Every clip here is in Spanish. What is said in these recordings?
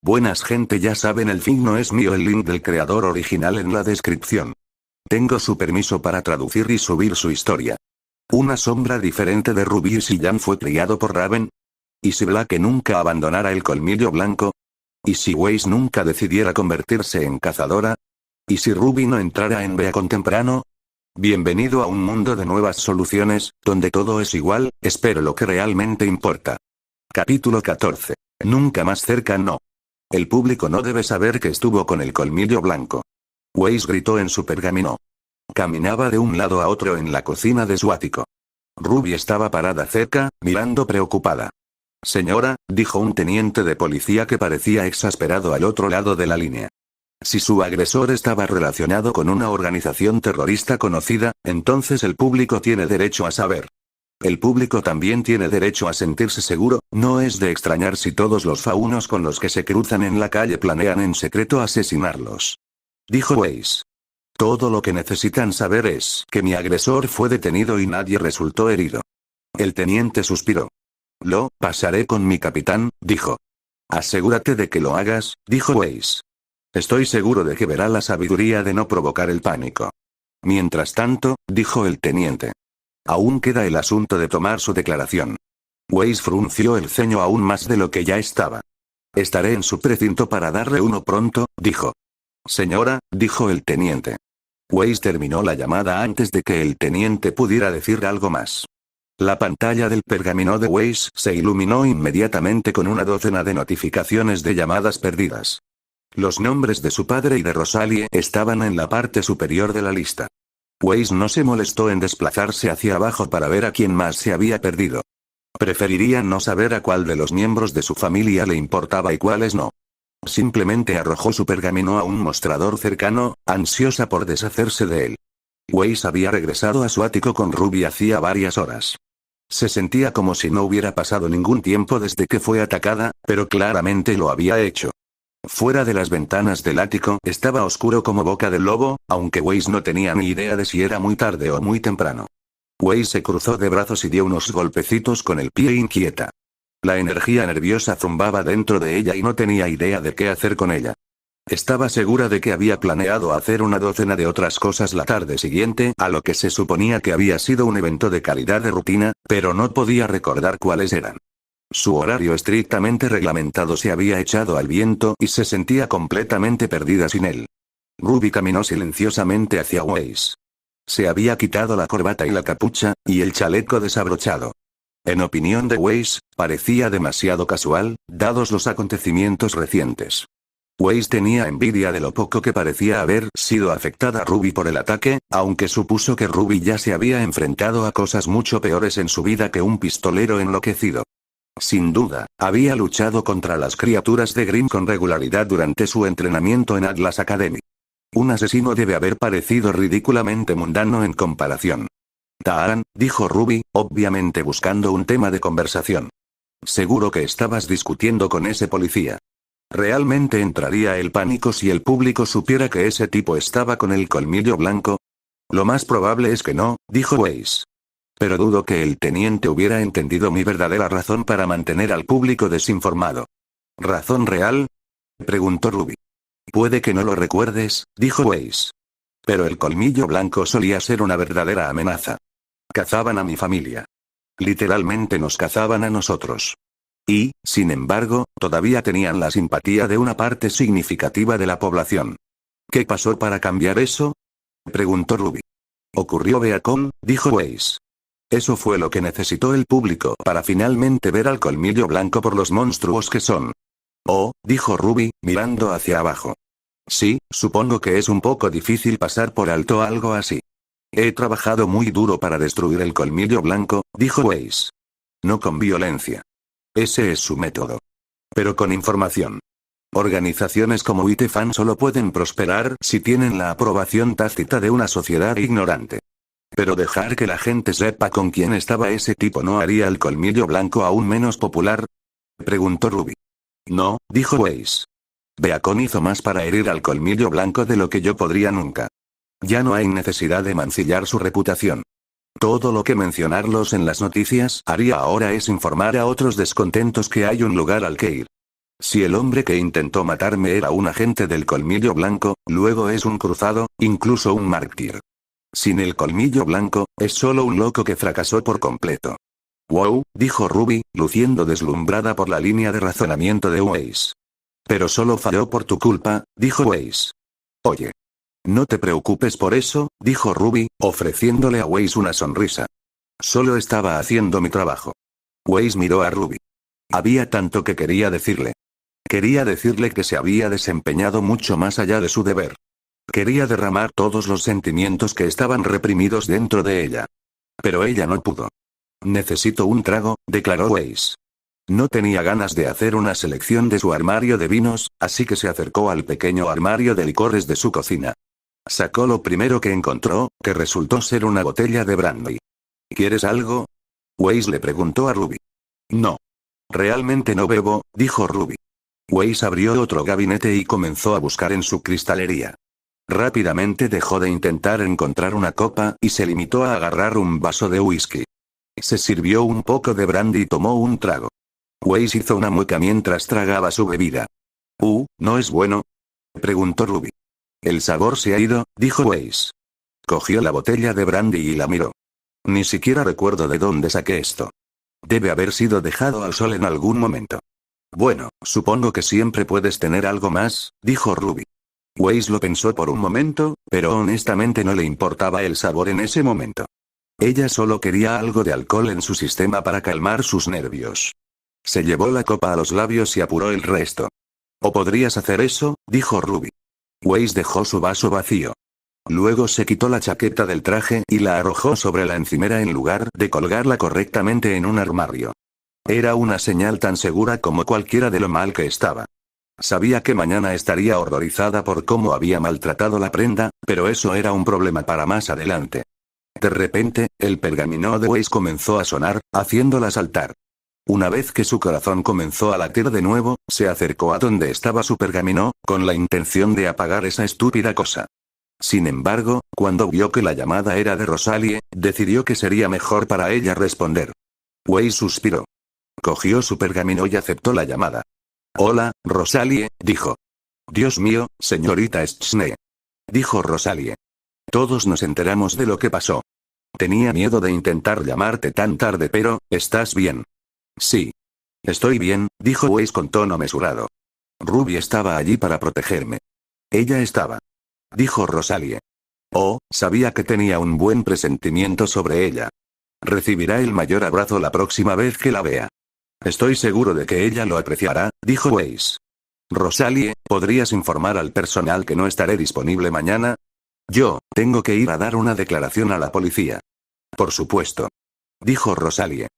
Buenas gente, ya saben, el fin no es mío, el link del creador original en la descripción. Tengo su permiso para traducir y subir su historia. Una sombra diferente de Ruby. ¿Y si Jan fue criado por Raven? ¿Y si Blake nunca abandonara el colmillo blanco? ¿Y si Weiss nunca decidiera convertirse en cazadora? ¿Y si Ruby no entrara en Beacon temprano? Bienvenido a un mundo de nuevas soluciones, donde todo es igual, espero lo que realmente importa. Capítulo 14. Nunca más cerca. No. El público no debe saber que estuvo con el colmillo blanco. Weiss gritó en su pergamino. Caminaba de un lado a otro en la cocina de su ático. Ruby estaba parada cerca, mirando preocupada. Señora, dijo un teniente de policía que parecía exasperado al otro lado de la línea. Si su agresor estaba relacionado con una organización terrorista conocida, entonces el público tiene derecho a saber. El público también tiene derecho a sentirse seguro. No es de extrañar si todos los faunos con los que se cruzan en la calle planean en secreto asesinarlos. Dijo Weiss. Todo lo que necesitan saber es que mi agresor fue detenido y nadie resultó herido. El teniente suspiró. Lo pasaré con mi capitán, dijo. Asegúrate de que lo hagas, dijo Weiss. Estoy seguro de que verá la sabiduría de no provocar el pánico. Mientras tanto, dijo el teniente. Aún queda el asunto de tomar su declaración. Weiss frunció el ceño aún más de lo que ya estaba. Estaré en su precinto para darle uno pronto, dijo. Señora, dijo el teniente. Weiss terminó la llamada antes de que el teniente pudiera decir algo más. La pantalla del pergamino de Weiss se iluminó inmediatamente con una docena de notificaciones de llamadas perdidas. Los nombres de su padre y de Rosalie estaban en la parte superior de la lista. Weiss no se molestó en desplazarse hacia abajo para ver a quién más se había perdido. Preferiría no saber a cuál de los miembros de su familia le importaba y cuáles no. Simplemente arrojó su pergamino a un mostrador cercano, ansiosa por deshacerse de él. Weiss había regresado a su ático con Ruby hacía varias horas. Se sentía como si no hubiera pasado ningún tiempo desde que fue atacada, pero claramente lo había hecho. Fuera de las ventanas del ático estaba oscuro como boca de lobo, aunque Weiss no tenía ni idea de si era muy tarde o muy temprano. Weiss se cruzó de brazos y dio unos golpecitos con el pie inquieta. La energía nerviosa zumbaba dentro de ella y no tenía idea de qué hacer con ella. Estaba segura de que había planeado hacer una docena de otras cosas la tarde siguiente a lo que se suponía que había sido un evento de calidad de rutina, pero no podía recordar cuáles eran. Su horario estrictamente reglamentado se había echado al viento y se sentía completamente perdida sin él. Ruby caminó silenciosamente hacia Weiss. Se había quitado la corbata y la capucha, y el chaleco desabrochado. En opinión de Weiss, parecía demasiado casual, dados los acontecimientos recientes. Weiss tenía envidia de lo poco que parecía haber sido afectada Ruby por el ataque, aunque supuso que Ruby ya se había enfrentado a cosas mucho peores en su vida que un pistolero enloquecido. Sin duda, había luchado contra las criaturas de Grimm con regularidad durante su entrenamiento en Atlas Academy. Un asesino debe haber parecido ridículamente mundano en comparación. Taan, dijo Ruby, obviamente buscando un tema de conversación. Seguro que estabas discutiendo con ese policía. ¿Realmente entraría el pánico si el público supiera que ese tipo estaba con el colmillo blanco? Lo más probable es que no, dijo Weiss. Pero dudo que el teniente hubiera entendido mi verdadera razón para mantener al público desinformado. ¿Razón real? Preguntó Ruby. Puede que no lo recuerdes, dijo Weiss. Pero el colmillo blanco solía ser una verdadera amenaza. Cazaban a mi familia. Literalmente nos cazaban a nosotros. Y, sin embargo, todavía tenían la simpatía de una parte significativa de la población. ¿Qué pasó para cambiar eso? Preguntó Ruby. Ocurrió Beacon, dijo Weiss. Eso fue lo que necesitó el público para finalmente ver al colmillo blanco por los monstruos que son. Oh, dijo Ruby, mirando hacia abajo. Sí, supongo que es un poco difícil pasar por alto algo así. He trabajado muy duro para destruir el colmillo blanco, dijo Weiss. No con violencia. Ese es su método. Pero con información. Organizaciones como ITFAN solo pueden prosperar si tienen la aprobación tácita de una sociedad ignorante. Pero dejar que la gente sepa con quién estaba ese tipo no haría el colmillo blanco aún menos popular. Preguntó Ruby. No, dijo Weiss. Beacon hizo más para herir al colmillo blanco de lo que yo podría nunca. Ya no hay necesidad de mancillar su reputación. Todo lo que mencionarlos en las noticias haría ahora es informar a otros descontentos que hay un lugar al que ir. Si el hombre que intentó matarme era un agente del Colmillo Blanco, luego es un cruzado, incluso un mártir. Sin el Colmillo Blanco, es solo un loco que fracasó por completo. Wow, dijo Ruby, luciendo deslumbrada por la línea de razonamiento de Weiss. Pero solo falló por tu culpa, dijo Weiss. Oye. No te preocupes por eso, dijo Ruby, ofreciéndole a Weiss una sonrisa. Solo estaba haciendo mi trabajo. Weiss miró a Ruby. Había tanto que quería decirle. Quería decirle que se había desempeñado mucho más allá de su deber. Quería derramar todos los sentimientos que estaban reprimidos dentro de ella. Pero ella no pudo. Necesito un trago, declaró Weiss. No tenía ganas de hacer una selección de su armario de vinos, así que se acercó al pequeño armario de licores de su cocina. Sacó lo primero que encontró, que resultó ser una botella de brandy. ¿Quieres algo? Weiss le preguntó a Ruby. No. Realmente no bebo, dijo Ruby. Weiss abrió otro gabinete y comenzó a buscar en su cristalería. Rápidamente dejó de intentar encontrar una copa y se limitó a agarrar un vaso de whisky. Se sirvió un poco de brandy y tomó un trago. Weiss hizo una mueca mientras tragaba su bebida. ¿No es bueno? Preguntó Ruby. El sabor se ha ido, dijo Weiss. Cogió la botella de brandy y la miró. Ni siquiera recuerdo de dónde saqué esto. Debe haber sido dejado al sol en algún momento. Bueno, supongo que siempre puedes tener algo más, dijo Ruby. Weiss lo pensó por un momento, pero honestamente no le importaba el sabor en ese momento. Ella solo quería algo de alcohol en su sistema para calmar sus nervios. Se llevó la copa a los labios y apuró el resto. ¿O podrías hacer eso?, dijo Ruby. Weiss dejó su vaso vacío. Luego se quitó la chaqueta del traje y la arrojó sobre la encimera en lugar de colgarla correctamente en un armario. Era una señal tan segura como cualquiera de lo mal que estaba. Sabía que mañana estaría horrorizada por cómo había maltratado la prenda, pero eso era un problema para más adelante. De repente, el pergamino de Weiss comenzó a sonar, haciéndola saltar. Una vez que su corazón comenzó a latir de nuevo, se acercó a donde estaba su pergamino, con la intención de apagar esa estúpida cosa. Sin embargo, cuando vio que la llamada era de Rosalie, decidió que sería mejor para ella responder. Weiss suspiró. Cogió su pergamino y aceptó la llamada. Hola, Rosalie, dijo. Dios mío, señorita Schne. Dijo Rosalie. Todos nos enteramos de lo que pasó. Tenía miedo de intentar llamarte tan tarde, pero, ¿estás bien? Sí. Estoy bien, dijo Weiss con tono mesurado. Ruby estaba allí para protegerme. Ella estaba. Dijo Rosalie. Oh, sabía que tenía un buen presentimiento sobre ella. Recibirá el mayor abrazo la próxima vez que la vea. Estoy seguro de que ella lo apreciará, dijo Weiss. Rosalie, ¿podrías informar al personal que no estaré disponible mañana? Yo, tengo que ir a dar una declaración a la policía. Por supuesto. Dijo Rosalie.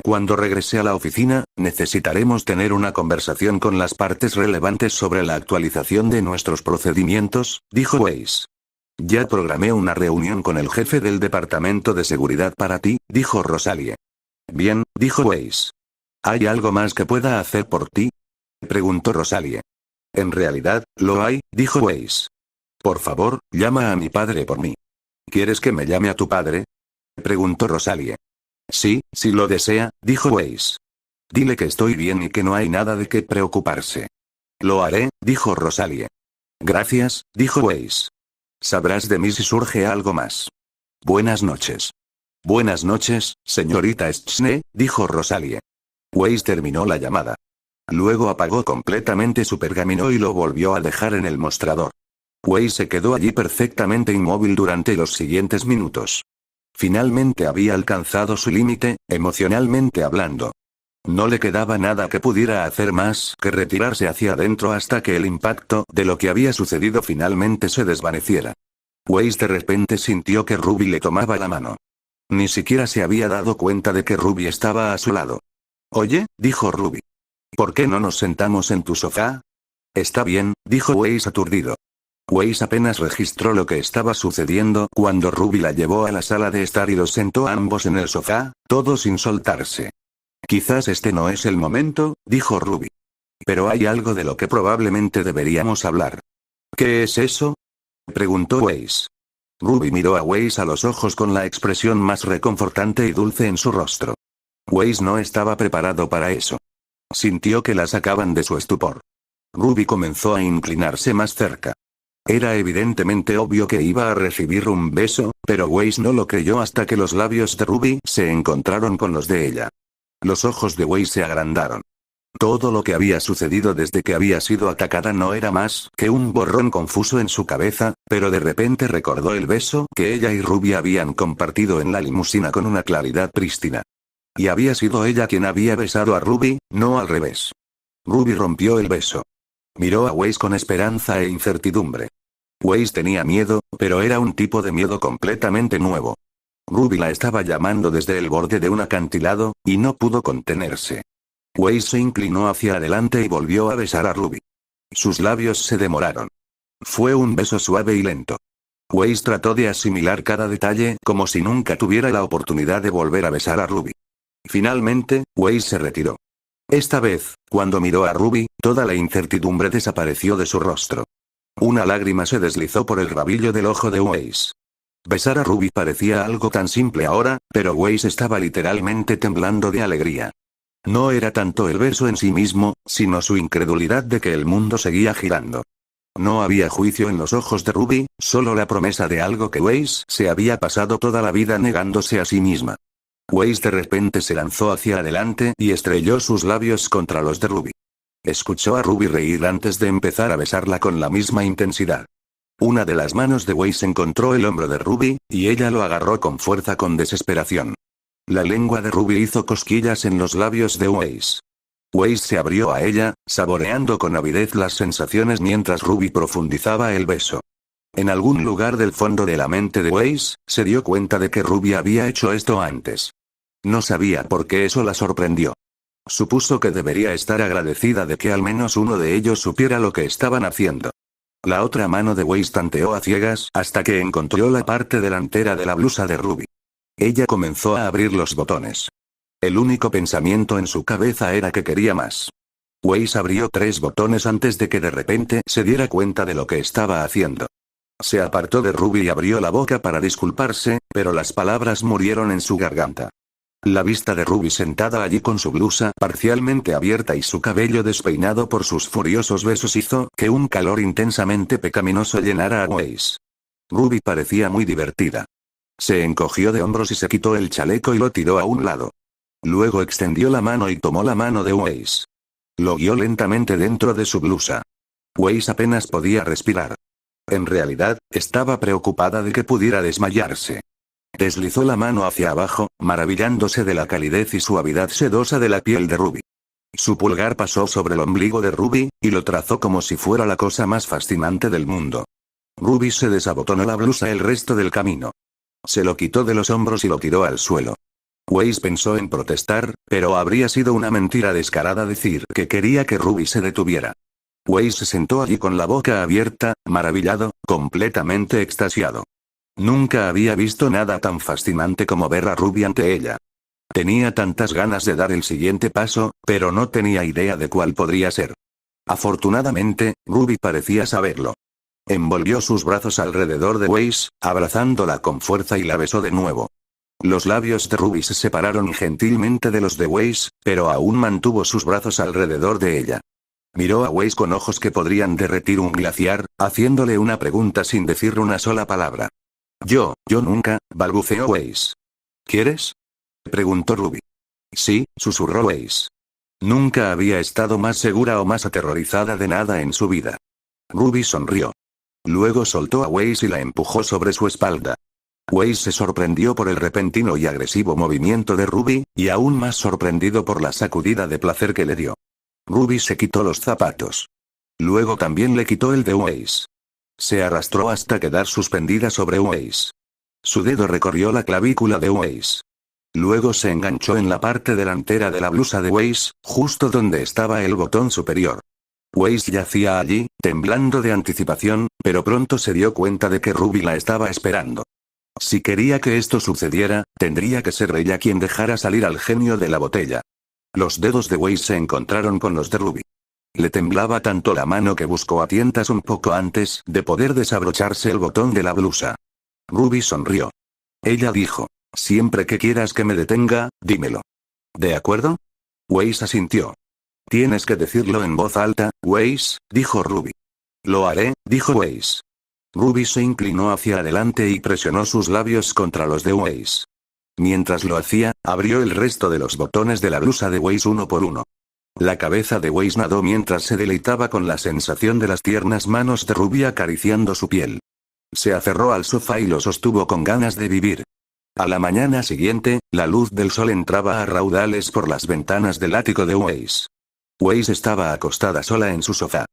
Cuando regrese a la oficina, necesitaremos tener una conversación con las partes relevantes sobre la actualización de nuestros procedimientos, dijo Weiss. Ya programé una reunión con el jefe del departamento de seguridad para ti, dijo Rosalie. Bien, dijo Weiss. ¿Hay algo más que pueda hacer por ti? Preguntó Rosalie. En realidad, lo hay, dijo Weiss. Por favor, llama a mi padre por mí. ¿Quieres que me llame a tu padre? Preguntó Rosalie. Sí, si lo desea, dijo Weiss. Dile que estoy bien y que no hay nada de qué preocuparse. Lo haré, dijo Rosalie. Gracias, dijo Weiss. Sabrás de mí si surge algo más. Buenas noches. Buenas noches, señorita Schne, dijo Rosalie. Weiss terminó la llamada. Luego apagó completamente su pergamino y lo volvió a dejar en el mostrador. Weiss se quedó allí perfectamente inmóvil durante los siguientes minutos. Finalmente había alcanzado su límite, emocionalmente hablando. No le quedaba nada que pudiera hacer más que retirarse hacia adentro hasta que el impacto de lo que había sucedido finalmente se desvaneciera. Weiss de repente sintió que Ruby le tomaba la mano. Ni siquiera se había dado cuenta de que Ruby estaba a su lado. Oye, dijo Ruby. ¿Por qué no nos sentamos en tu sofá? Está bien, dijo Weiss aturdido. Weiss apenas registró lo que estaba sucediendo cuando Ruby la llevó a la sala de estar y los sentó a ambos en el sofá, todo sin soltarse. Quizás este no es el momento, dijo Ruby. Pero hay algo de lo que probablemente deberíamos hablar. ¿Qué es eso? Preguntó Weiss. Ruby miró a Weiss a los ojos con la expresión más reconfortante y dulce en su rostro. Weiss no estaba preparado para eso. Sintió que la sacaban de su estupor. Ruby comenzó a inclinarse más cerca. Era evidentemente obvio que iba a recibir un beso, pero Weiss no lo creyó hasta que los labios de Ruby se encontraron con los de ella. Los ojos de Weiss se agrandaron. Todo lo que había sucedido desde que había sido atacada no era más que un borrón confuso en su cabeza, pero de repente recordó el beso que ella y Ruby habían compartido en la limusina con una claridad prístina. Y había sido ella quien había besado a Ruby, no al revés. Ruby rompió el beso. Miró a Weiss con esperanza e incertidumbre. Weiss tenía miedo, pero era un tipo de miedo completamente nuevo. Ruby la estaba llamando desde el borde de un acantilado, y no pudo contenerse. Weiss se inclinó hacia adelante y volvió a besar a Ruby. Sus labios se demoraron. Fue un beso suave y lento. Weiss trató de asimilar cada detalle como si nunca tuviera la oportunidad de volver a besar a Ruby. Finalmente, Weiss se retiró. Esta vez, cuando miró a Ruby, toda la incertidumbre desapareció de su rostro. Una lágrima se deslizó por el rabillo del ojo de Weiss. Besar a Ruby parecía algo tan simple ahora, pero Weiss estaba literalmente temblando de alegría. No era tanto el beso en sí mismo, sino su incredulidad de que el mundo seguía girando. No había juicio en los ojos de Ruby, solo la promesa de algo que Weiss se había pasado toda la vida negándose a sí misma. Weiss de repente se lanzó hacia adelante y estrelló sus labios contra los de Ruby. Escuchó a Ruby reír antes de empezar a besarla con la misma intensidad. Una de las manos de Weiss encontró el hombro de Ruby, y ella lo agarró con fuerza con desesperación. La lengua de Ruby hizo cosquillas en los labios de Weiss. Weiss se abrió a ella, saboreando con avidez las sensaciones mientras Ruby profundizaba el beso. En algún lugar del fondo de la mente de Weiss, se dio cuenta de que Ruby había hecho esto antes. No sabía por qué eso la sorprendió. Supuso que debería estar agradecida de que al menos uno de ellos supiera lo que estaban haciendo. La otra mano de Weiss tanteó a ciegas hasta que encontró la parte delantera de la blusa de Ruby. Ella comenzó a abrir los botones. El único pensamiento en su cabeza era que quería más. Weiss abrió 3 botones antes de que de repente se diera cuenta de lo que estaba haciendo. Se apartó de Ruby y abrió la boca para disculparse, pero las palabras murieron en su garganta. La vista de Ruby sentada allí con su blusa parcialmente abierta y su cabello despeinado por sus furiosos besos hizo que un calor intensamente pecaminoso llenara a Weiss. Ruby parecía muy divertida. Se encogió de hombros y se quitó el chaleco y lo tiró a un lado. Luego extendió la mano y tomó la mano de Weiss. Lo guió lentamente dentro de su blusa. Weiss apenas podía respirar. En realidad, estaba preocupada de que pudiera desmayarse. Deslizó la mano hacia abajo, maravillándose de la calidez y suavidad sedosa de la piel de Ruby. Su pulgar pasó sobre el ombligo de Ruby, y lo trazó como si fuera la cosa más fascinante del mundo. Ruby se desabotonó la blusa el resto del camino. Se lo quitó de los hombros y lo tiró al suelo. Weiss pensó en protestar, pero habría sido una mentira descarada decir que quería que Ruby se detuviera. Weiss se sentó allí con la boca abierta, maravillado, completamente extasiado. Nunca había visto nada tan fascinante como ver a Ruby ante ella. Tenía tantas ganas de dar el siguiente paso, pero no tenía idea de cuál podría ser. Afortunadamente, Ruby parecía saberlo. Envolvió sus brazos alrededor de Weiss, abrazándola con fuerza y la besó de nuevo. Los labios de Ruby se separaron gentilmente de los de Weiss, pero aún mantuvo sus brazos alrededor de ella. Miró a Weiss con ojos que podrían derretir un glaciar, haciéndole una pregunta sin decir una sola palabra. Yo nunca, balbuceó Weiss. ¿Quieres? Preguntó Ruby. Sí, susurró Weiss. Nunca había estado más segura o más aterrorizada de nada en su vida. Ruby sonrió. Luego soltó a Weiss y la empujó sobre su espalda. Weiss se sorprendió por el repentino y agresivo movimiento de Ruby, y aún más sorprendido por la sacudida de placer que le dio. Ruby se quitó los zapatos. Luego también le quitó el de Weiss. Se arrastró hasta quedar suspendida sobre Weiss. Su dedo recorrió la clavícula de Weiss. Luego se enganchó en la parte delantera de la blusa de Weiss, justo donde estaba el botón superior. Weiss yacía allí, temblando de anticipación, pero pronto se dio cuenta de que Ruby la estaba esperando. Si quería que esto sucediera, tendría que ser ella quien dejara salir al genio de la botella. Los dedos de Weiss se encontraron con los de Ruby. Le temblaba tanto la mano que buscó a tientas un poco antes de poder desabrocharse el botón de la blusa. Ruby sonrió. Ella dijo, siempre que quieras que me detenga, dímelo. ¿De acuerdo? Weiss asintió. Tienes que decirlo en voz alta, Weiss, dijo Ruby. Lo haré, dijo Weiss. Ruby se inclinó hacia adelante y presionó sus labios contra los de Weiss. Mientras lo hacía, abrió el resto de los botones de la blusa de Weiss uno por uno. La cabeza de Weiss nadó mientras se deleitaba con la sensación de las tiernas manos de Ruby acariciando su piel. Se aferró al sofá y lo sostuvo con ganas de vivir. A la mañana siguiente, la luz del sol entraba a raudales por las ventanas del ático de Weiss. Weiss estaba acostada sola en su sofá.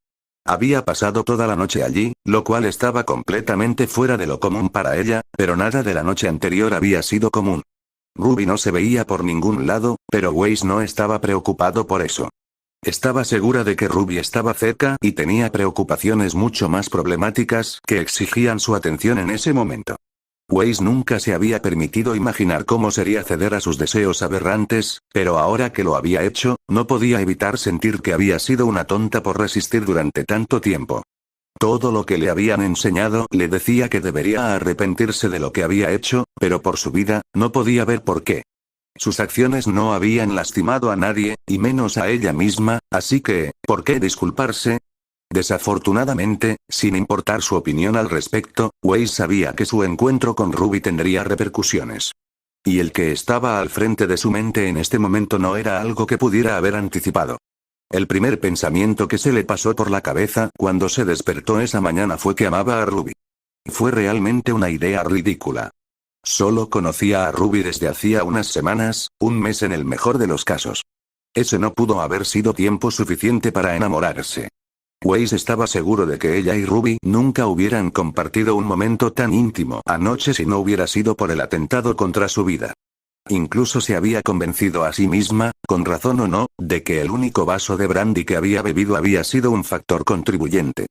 Había pasado toda la noche allí, lo cual estaba completamente fuera de lo común para ella, pero nada de la noche anterior había sido común. Ruby no se veía por ningún lado, pero Weiss no estaba preocupado por eso. Estaba segura de que Ruby estaba cerca y tenía preocupaciones mucho más problemáticas que exigían su atención en ese momento. Weiss nunca se había permitido imaginar cómo sería ceder a sus deseos aberrantes, pero ahora que lo había hecho, no podía evitar sentir que había sido una tonta por resistir durante tanto tiempo. Todo lo que le habían enseñado le decía que debería arrepentirse de lo que había hecho, pero por su vida, no podía ver por qué. Sus acciones no habían lastimado a nadie, y menos a ella misma, así que, ¿por qué disculparse? Desafortunadamente, sin importar su opinión al respecto, Weiss sabía que su encuentro con Ruby tendría repercusiones. Y el que estaba al frente de su mente en este momento no era algo que pudiera haber anticipado. El primer pensamiento que se le pasó por la cabeza cuando se despertó esa mañana fue que amaba a Ruby. Fue realmente una idea ridícula. Solo conocía a Ruby desde hacía unas semanas, un mes en el mejor de los casos. Ese no pudo haber sido tiempo suficiente para enamorarse. Weiss estaba seguro de que ella y Ruby nunca hubieran compartido un momento tan íntimo anoche si no hubiera sido por el atentado contra su vida. Incluso se había convencido a sí misma, con razón o no, de que el único vaso de brandy que había bebido había sido un factor contribuyente.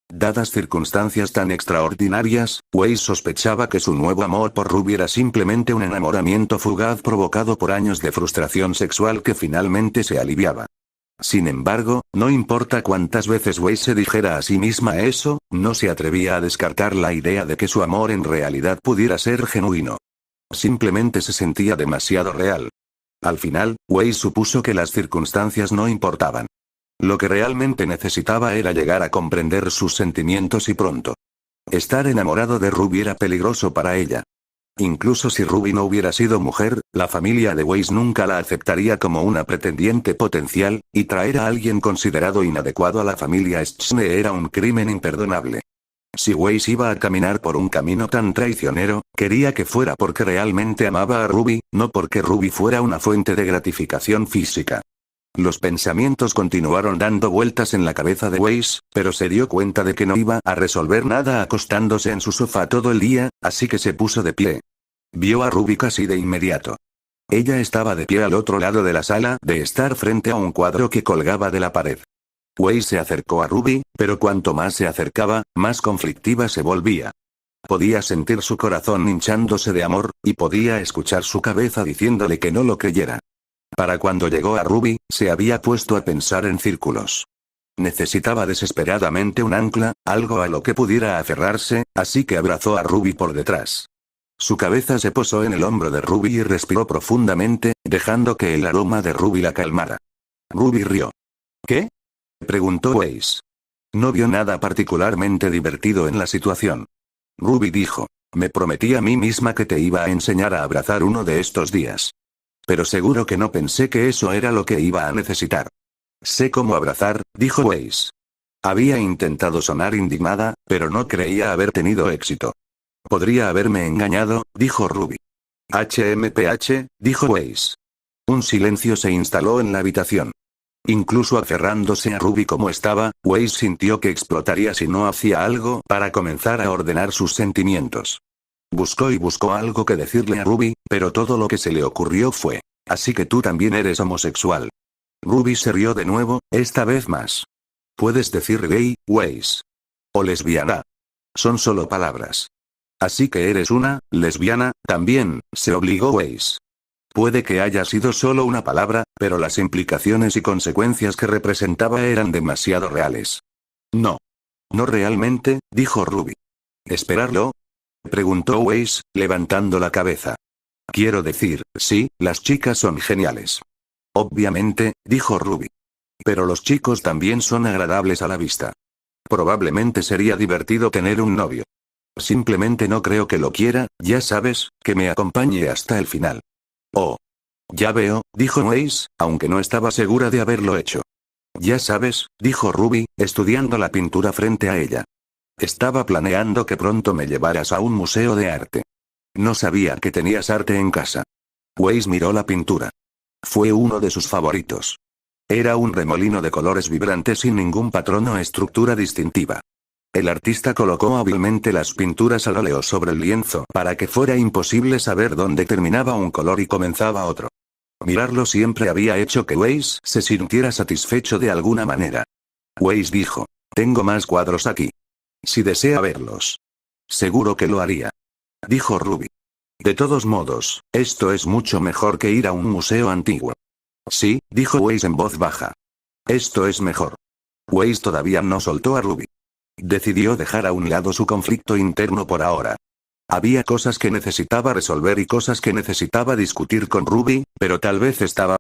Dadas circunstancias tan extraordinarias, Weiss sospechaba que su nuevo amor por Ruby era simplemente un enamoramiento fugaz provocado por años de frustración sexual que finalmente se aliviaba. Sin embargo, no importa cuántas veces Weiss se dijera a sí misma eso, no se atrevía a descartar la idea de que su amor en realidad pudiera ser genuino. Simplemente se sentía demasiado real. Al final, Weiss supuso que las circunstancias no importaban. Lo que realmente necesitaba era llegar a comprender sus sentimientos y pronto. Estar enamorado de Ruby era peligroso para ella. Incluso si Ruby no hubiera sido mujer, la familia de Weiss nunca la aceptaría como una pretendiente potencial, y traer a alguien considerado inadecuado a la familia Schne era un crimen imperdonable. Si Weiss iba a caminar por un camino tan traicionero, quería que fuera porque realmente amaba a Ruby, no porque Ruby fuera una fuente de gratificación física. Los pensamientos continuaron dando vueltas en la cabeza de Weiss, pero se dio cuenta de que no iba a resolver nada acostándose en su sofá todo el día, así que se puso de pie. Vio a Ruby casi de inmediato. Ella estaba de pie al otro lado de la sala de estar frente a un cuadro que colgaba de la pared. Weiss se acercó a Ruby, pero cuanto más se acercaba, más conflictiva se volvía. Podía sentir su corazón hinchándose de amor, y podía escuchar su cabeza diciéndole que no lo creyera. Para cuando llegó a Ruby, se había puesto a pensar en círculos. Necesitaba desesperadamente un ancla, algo a lo que pudiera aferrarse, así que abrazó a Ruby por detrás. Su cabeza se posó en el hombro de Ruby y respiró profundamente, dejando que el aroma de Ruby la calmara. Ruby rió. ¿Qué? Preguntó Weiss. No vio nada particularmente divertido en la situación. Ruby dijo. Me prometí a mí misma que te iba a enseñar a abrazar uno de estos días. Pero seguro que no pensé que eso era lo que iba a necesitar. Sé cómo abrazar, dijo Weiss. Había intentado sonar indignada, pero no creía haber tenido éxito. Podría haberme engañado, dijo Ruby. HMPH, dijo Weiss. Un silencio se instaló en la habitación. Incluso aferrándose a Ruby como estaba, Weiss sintió que explotaría si no hacía algo para comenzar a ordenar sus sentimientos. Buscó y buscó algo que decirle a Ruby, pero todo lo que se le ocurrió fue, así que tú también eres homosexual. Ruby se rió de nuevo, esta vez más. Puedes decir gay, Weiss. O lesbiana. Son solo palabras. Así que eres una lesbiana, también, se obligó Weiss. Puede que haya sido solo una palabra, pero las implicaciones y consecuencias que representaba eran demasiado reales. No. No realmente, dijo Ruby. ¿Esperarlo? Preguntó Weiss, levantando la cabeza. Quiero decir, sí, las chicas son geniales. Obviamente, dijo Ruby. Pero los chicos también son agradables a la vista. Probablemente sería divertido tener un novio. Simplemente no creo que lo quiera, ya sabes, que me acompañe hasta el final. Oh. Ya veo, dijo Waze, aunque no estaba segura de haberlo hecho. Ya sabes, dijo Ruby, estudiando la pintura frente a ella. Estaba planeando que pronto me llevaras a un museo de arte. No sabía que tenías arte en casa. Waze miró la pintura. Fue uno de sus favoritos. Era un remolino de colores vibrantes sin ningún patrón o estructura distintiva. El artista colocó hábilmente las pinturas al óleo sobre el lienzo para que fuera imposible saber dónde terminaba un color y comenzaba otro. Mirarlo siempre había hecho que Waze se sintiera satisfecho de alguna manera. Waze dijo: tengo más cuadros aquí. Si desea verlos. Seguro que lo haría. Dijo Ruby. De todos modos, esto es mucho mejor que ir a un museo antiguo. Sí, dijo Waze en voz baja. Esto es mejor. Waze todavía no soltó a Ruby. Decidió dejar a un lado su conflicto interno por ahora. Había cosas que necesitaba resolver y cosas que necesitaba discutir con Ruby, pero tal vez estaba